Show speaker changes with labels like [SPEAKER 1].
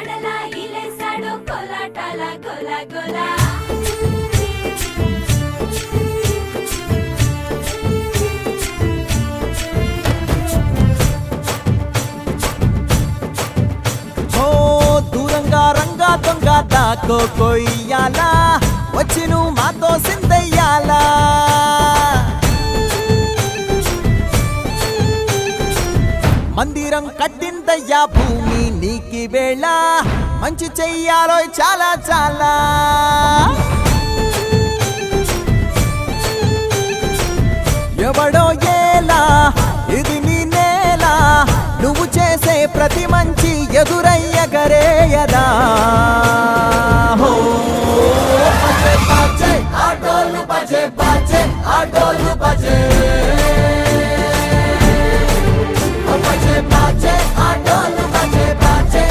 [SPEAKER 1] వాడలా ఇలేసాడు కోలాటాల గోల గోల
[SPEAKER 2] దూరంగా రంగా దొంగ దాకో కొయ్యాలా వచ్చి నువ్వు మాతో సిందయ్యాలా మందిరం కట్టిందయ్యా భూమి నీకి వేళ మంచి చెయ్యాలో చాలా చాలా ఎవడో ఏలా ఇది నీ నేల నువ్వు చేసే ప్రతి మంచి ఎదురై